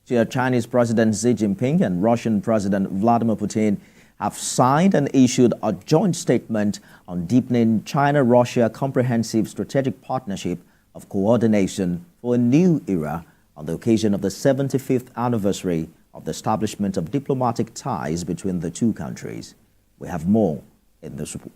Chinese President Xi Jinping and Russian President Vladimir Putin have signed and issued a joint statement on deepening China-Russia comprehensive strategic partnership of coordination for a new era on the occasion of the 75th anniversary of the establishment of diplomatic ties between the two countries. We have more in this report.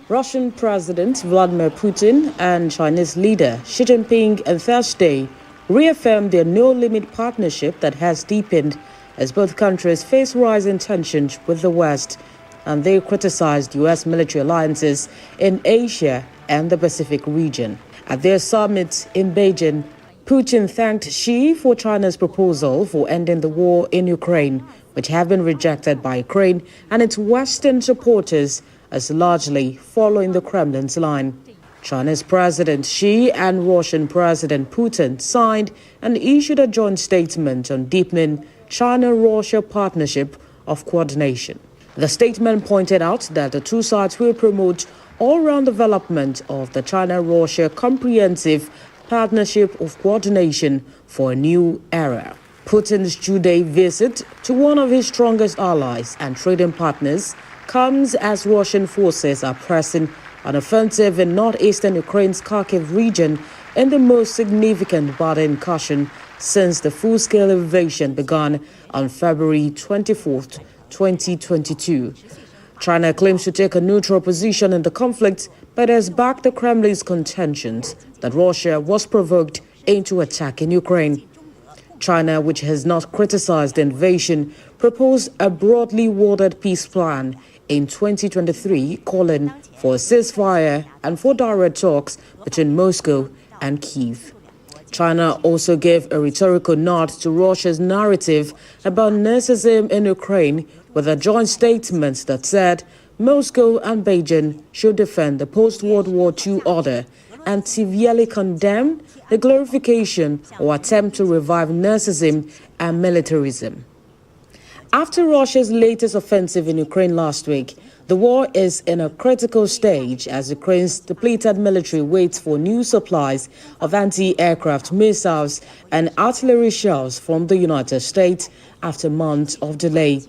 Russian President Vladimir Putin and Chinese leader Xi Jinping on Thursday reaffirmed their no-limit partnership that has deepened as both countries face rising tensions with the West, and they criticized U.S. military alliances in Asia and the Pacific region. At their summit in Beijing, Putin thanked Xi for China's proposal for ending the war in Ukraine, which have been rejected by Ukraine and its Western supporters as largely following the Kremlin's line. China's President Xi and Russian President Putin signed and issued a joint statement on deepening China-Russia partnership of coordination. The statement pointed out that the two sides will promote all-round development of the China-Russia comprehensive partnership of coordination for a new era. Putin's two-day visit to one of his strongest allies and trading partners comes as Russian forces are pressing an offensive in northeastern Ukraine's Kharkiv region in the most significant border incursion since the full-scale invasion began on February 24, 2022. China claims to take a neutral position in the conflict, but has backed the Kremlin's contentions that Russia was provoked into attack in Ukraine. China, which has not criticized the invasion, proposed a broadly worded peace plan in 2023, calling for a ceasefire and for direct talks between Moscow and Kyiv. China also gave a rhetorical nod to Russia's narrative about Nazism in Ukraine with a joint statement that said Moscow and Beijing should defend the post-World War II order and severely condemn the glorification or attempt to revive Nazism and militarism. After Russia's latest offensive in Ukraine last week, the war is in a critical stage as Ukraine's depleted military waits for new supplies of anti-aircraft missiles and artillery shells from the United States after months of delay.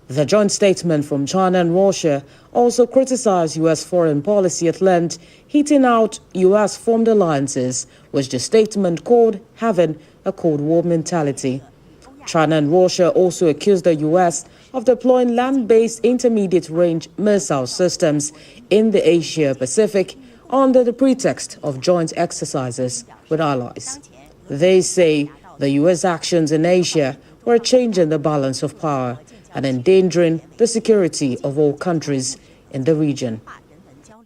The joint statement from China and Russia also criticized U.S. foreign policy at length, hitting out U.S.-formed alliances, which the statement called having a Cold War mentality. China and Russia also accused the U.S. of deploying land-based intermediate-range missile systems in the Asia-Pacific under the pretext of joint exercises with allies. They say the U.S. actions in Asia were changing the balance of power and endangering the security of all countries in the region.